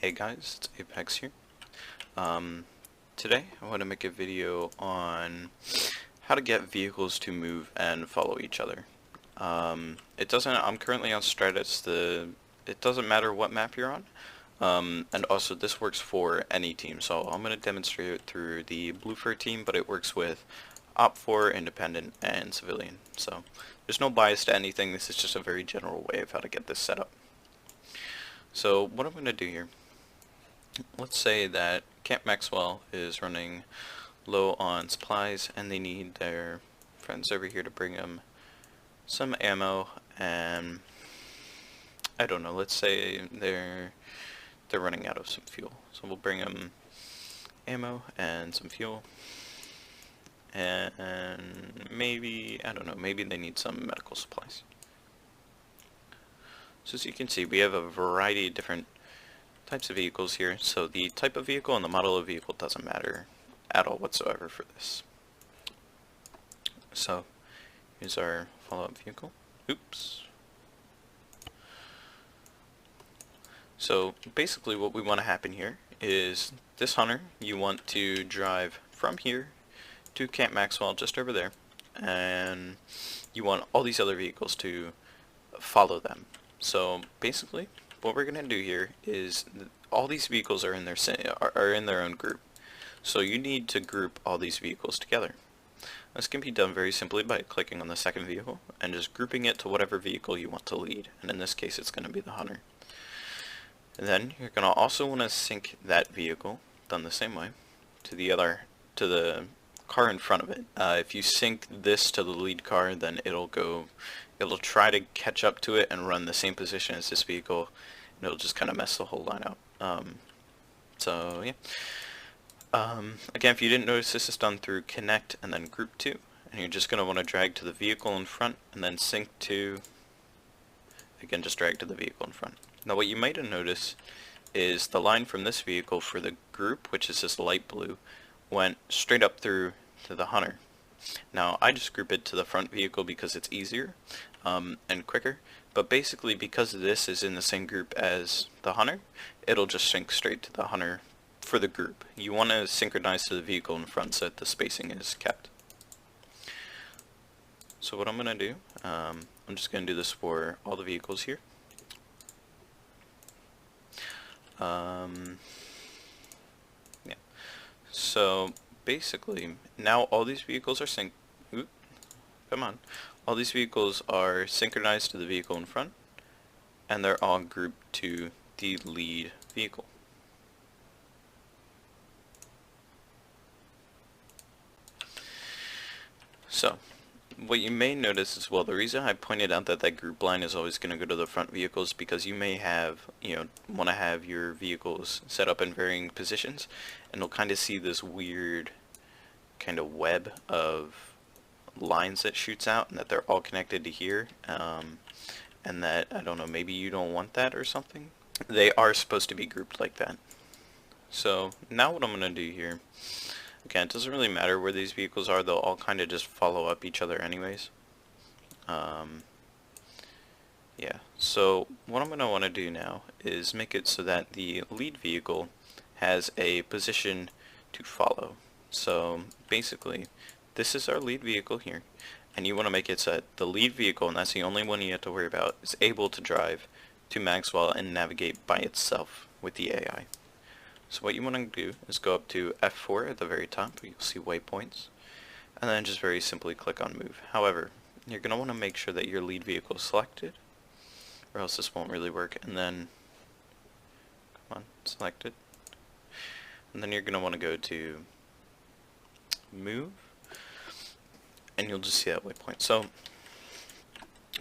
Hey guys, it's Apex here. Today I want to make a video on how to get vehicles to move and follow each other. I'm currently on Stratus. It doesn't matter what map you're on. And also this works for any team. So I'm going to demonstrate it through the Blue Fur team, but it works with Op 4, Independent, and Civilian. So there's no bias to anything. This is just a very general way of how to get this set up. So what I'm going to do here, let's say that Camp Maxwell is running low on supplies and they need their friends over here to bring them some ammo, and I don't know, let's say they're running out of some fuel. So we'll bring them ammo and some fuel, and maybe, I don't know, maybe they need some medical supplies. So as you can see, we have a variety of different types of vehicles here. So the type of vehicle and the model of vehicle doesn't matter at all whatsoever for this. So here's our follow-up vehicle. Oops. So basically what we want to happen here is this hunter, you want to drive from here to Camp Maxwell just over there, and you want all these other vehicles to follow them. So basically what we're going to do here is all these vehicles are in their own group. So you need to group all these vehicles together. This can be done very simply by clicking on the second vehicle and just grouping it to whatever vehicle you want to lead. And in this case it's going to be the hunter. And then you're going to also want to sync that vehicle, done the same way, to the car in front of it. If you sync this to the lead car, then it'll try to catch up to it and run the same position as this vehicle, and it'll just kind of mess the whole line out. So yeah. Again, if you didn't notice, this is done through connect and then group to, and you're just going to want to drag to the vehicle in front and then sync to, again, just drag to the vehicle in front. Now what you might have noticed is the line from this vehicle for the group, which is this light blue, went straight up through to the hunter. Now I just group it to the front vehicle because it's easier and quicker, but basically because this is in the same group as the hunter, it'll just sync straight to the hunter for the group. You want to synchronize to the vehicle in front so that the spacing is kept. So what I'm going to do, I'm just going to do this for all the vehicles here. Yeah. So basically now all these vehicles are all these vehicles are synchronized to the vehicle in front, and they're all grouped to the lead vehicle. So what you may notice as well, the reason I pointed out that that group line is always going to go to the front vehicles, because you may have, want to have your vehicles set up in varying positions, and you'll kind of see this weird kind of web of lines that shoots out, and that they're all connected to here, and that, I don't know, maybe you don't want that or something. They are supposed to be grouped like that. So now what I'm going to do here, again, it doesn't really matter where these vehicles are, they'll all kind of just follow up each other anyways. Yeah, so what I'm going to want to do now is make it so that the lead vehicle has a position to follow. So basically, this is our lead vehicle here, and you want to make it so that the lead vehicle, and that's the only one you have to worry about, is able to drive to Maxwell and navigate by itself with the AI. So what you want to do is go up to F4 at the very top, you'll see waypoints, and then just very simply click on move. However, you're going to want to make sure that your lead vehicle is selected, or else this won't really work. And then, come on, select it. And then you're going to want to go to move, and you'll just see that waypoint. So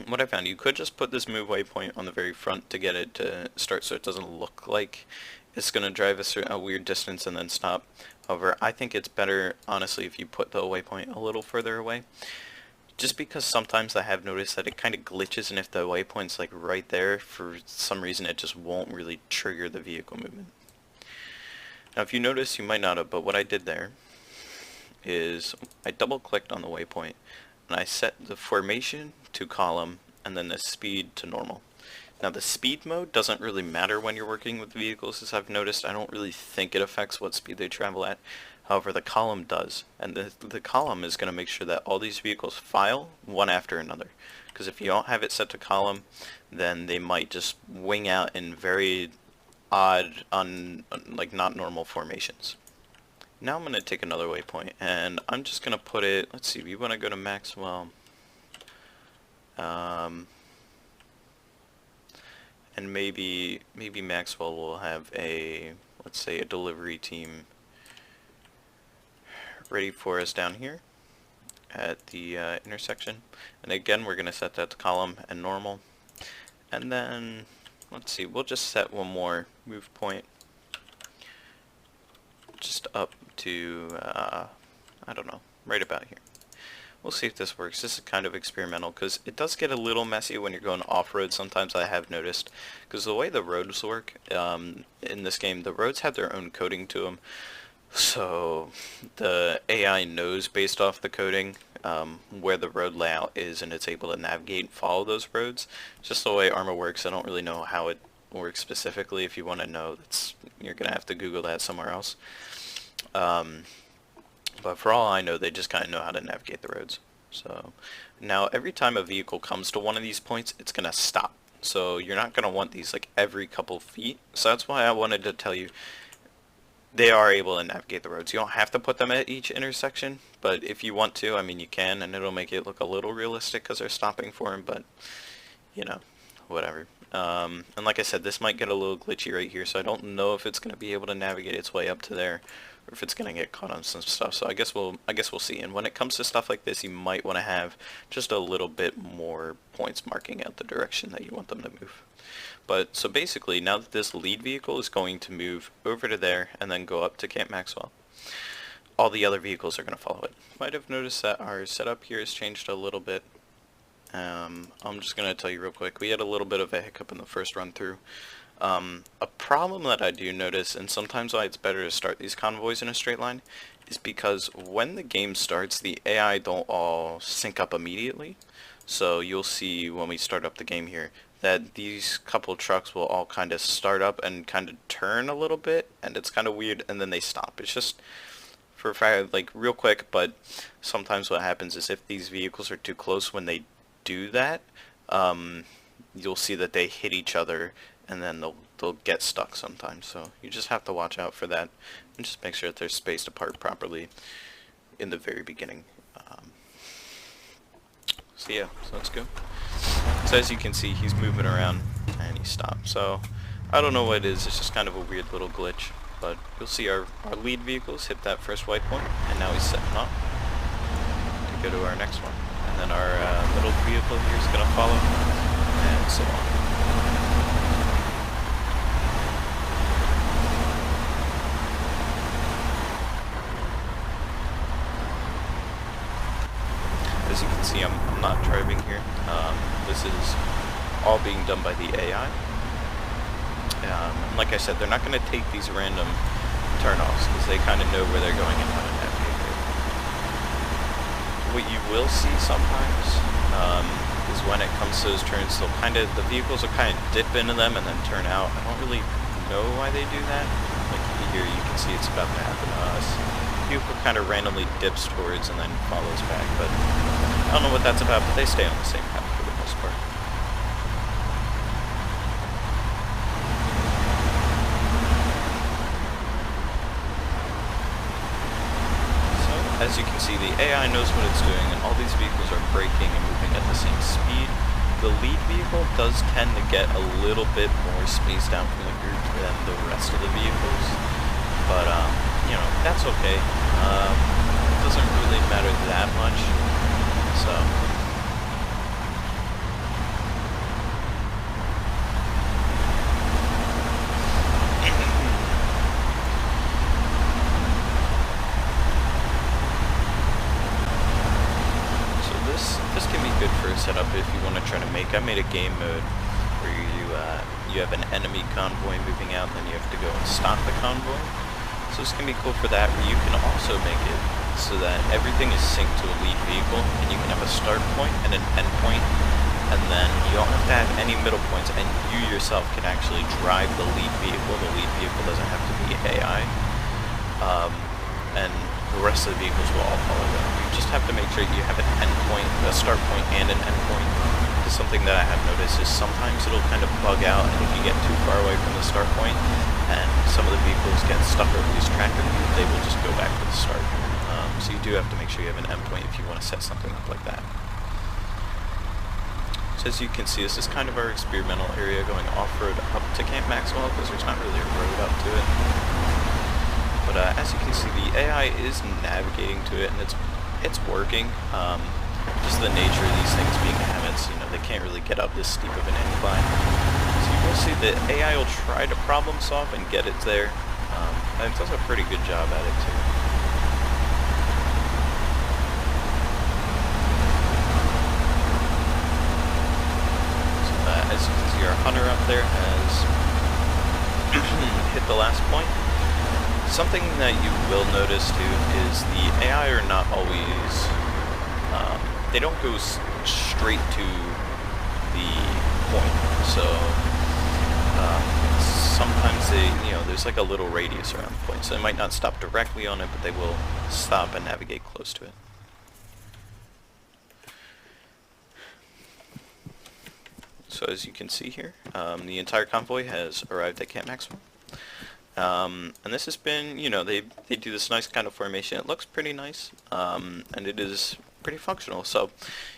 what I found, you could just put this move waypoint on the very front to get it to start so it doesn't look like it's going to drive a weird distance and then stop. However, I think it's better, honestly, if you put the waypoint a little further away. Just because sometimes I have noticed that it kind of glitches, and if the waypoint's like right there, for some reason it just won't really trigger the vehicle movement. Now if you notice, you might not have, but what I did there is I double clicked on the waypoint and I set the formation to column and then the speed to normal. Now the speed mode doesn't really matter when you're working with vehicles, as I've noticed. I don't really think it affects what speed they travel at. However, the column does, and the column is going to make sure that all these vehicles file one after another. Because if you don't have it set to column, then they might just wing out in very odd, like not normal formations. Now I'm going to take another waypoint, and I'm just going to put it, let's see, we want to go to Maxwell. And maybe Maxwell will have a, let's say, a delivery team ready for us down here at the intersection. And again, we're going to set that to column and normal. And then, let's see, we'll just set one more move point just up to, I don't know, right about here. We'll see if this works. This is kind of experimental because it does get a little messy when you're going off-road. Sometimes I have noticed, because the way the roads work in this game, the roads have their own coding to them. So the AI knows based off the coding where the road layout is, and it's able to navigate and follow those roads. Just the way Arma works. I don't really know how it works specifically. If you want to know, you're gonna have to Google that somewhere else. But for all I know, they just kind of know how to navigate the roads. So now every time a vehicle comes to one of these points, it's gonna stop. So you're not gonna want these like every couple feet. So that's why I wanted to tell you, they are able to navigate the roads. You don't have to put them at each intersection, but if you want to, I mean, you can, and it'll make it look a little realistic because they're stopping for him, but, you know, whatever. And like I said, this might get a little glitchy right here, so I don't know if it's going to be able to navigate its way up to there, or if it's going to get caught on some stuff, so I guess we'll see. And when it comes to stuff like this, you might want to have just a little bit more points marking out the direction that you want them to move. But so basically, now that this lead vehicle is going to move over to there and then go up to Camp Maxwell, all the other vehicles are going to follow it. Might have noticed that our setup here has changed a little bit. I'm just going to tell you real quick, we had a little bit of a hiccup in the first run through. A problem that I do notice, and sometimes why it's better to start these convoys in a straight line, is because when the game starts, the AI don't all sync up immediately. So you'll see when we start up the game here, that these couple trucks will all kind of start up and kind of turn a little bit, and it's kind of weird, and then they stop. It's just for like real quick, but sometimes what happens is if these vehicles are too close when they do that, you'll see that they hit each other, and then they'll get stuck sometimes. So you just have to watch out for that, and just make sure that they're spaced apart properly in the very beginning. So yeah, so let's go. So as you can see, he's moving around and he stopped. So I don't know what it is, it's just kind of a weird little glitch. But you'll see our lead vehicles hit that first waypoint, and now he's setting up to go to our next one. And then our little vehicle here is going to follow, and so on. As you can see, I'm not driving here. This is all being done by the AI. Like I said, they're not going to take these random turnoffs because they kind of know where they're going and how to navigate it. What you will see sometimes is when it comes to those turns, the vehicles will kind of dip into them and then turn out. I don't really know why they do that. Like here, you can see it's about to happen to us. The vehicle kind of randomly dips towards and then follows back, but I don't know what that's about, but they stay on the same path for the most part. So, as you can see, the AI knows what it's doing, and all these vehicles are braking and moving at the same speed. The lead vehicle does tend to get a little bit more spaced out from the group than the rest of the vehicles, but, you know, that's okay. It doesn't really matter that much. So this can be good for a setup if you want to try to make. I made a game mode where you have an enemy convoy moving out, and then you have to go and stop the convoy. So this can be cool for that, where you can also make it so that everything is synced to a lead vehicle, and you can have a start point and an end point and then you don't have to have any middle points, and you yourself can actually drive the lead vehicle. The lead vehicle doesn't have to be AI, and the rest of the vehicles will all follow them. You just have to make sure you have an endpoint, a start point and an endpoint. Because something that I have noticed is sometimes it'll kind of bug out, and if you get too far away from the start point, and some of the vehicles get stuck or lose track of you, they will just go back to the start. So you do have to make sure you have an endpoint if you want to set something up like that. So as you can see, this is kind of our experimental area going off-road up to Camp Maxwell, because there's not really a road up to it. But as you can see, the AI is navigating to it, and it's working. Just the nature of these things being habits, you know, they can't really get up this steep of an incline. So you will see that AI will try to problem solve and get it there, and it does a pretty good job at it too. As you can see, our hunter up there has hit the last point. Something that you will notice too is the AI are not always, they don't go straight to the point. So sometimes they, you know, there's like a little radius around the point. So they might not stop directly on it, but they will stop and navigate close to it. So as you can see here, the entire convoy has arrived at Camp Maxwell. And this has been, you know, they do this nice kind of formation. It looks pretty nice, and it is pretty functional. So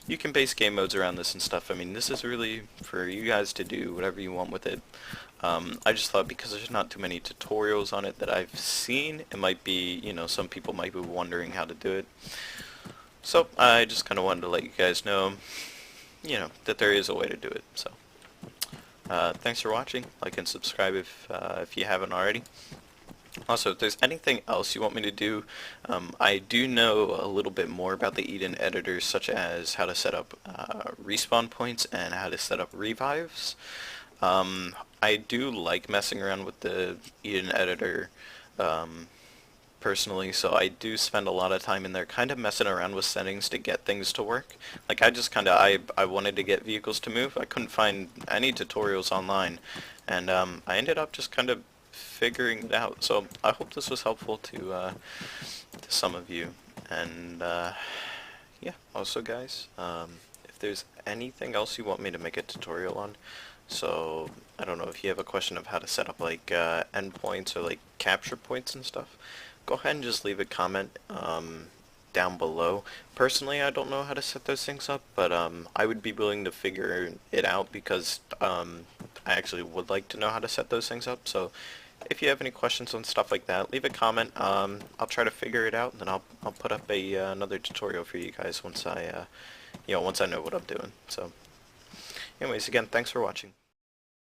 you can base game modes around this and stuff. I mean, this is really for you guys to do whatever you want with it. I just thought because there's not too many tutorials on it that I've seen, it might be, you know, some people might be wondering how to do it. So I just kind of wanted to let you guys know, you know, that there is a way to do it. So thanks for watching. Like and subscribe if you haven't already. Also, if there's anything else you want me to do, I do know a little bit more about the Eden editors, such as how to set up respawn points and how to set up revives. I do like messing around with the Eden editor personally, so I do spend a lot of time in there kind of messing around with settings to get things to work. Like I just kind of, I wanted to get vehicles to move. I couldn't find any tutorials online, and I ended up just kind of figuring it out. So I hope this was helpful to some of you. And yeah, also guys, if there's anything else you want me to make a tutorial on, so I don't know if you have a question of how to set up like endpoints or like capture points and stuff, go ahead and just leave a comment down below. Personally, I don't know how to set those things up, but I would be willing to figure it out, because I actually would like to know how to set those things up. So if you have any questions on stuff like that, leave a comment. I'll try to figure it out, and then I'll put up another tutorial for you guys once I once I know what I'm doing. So anyways, again, thanks for watching.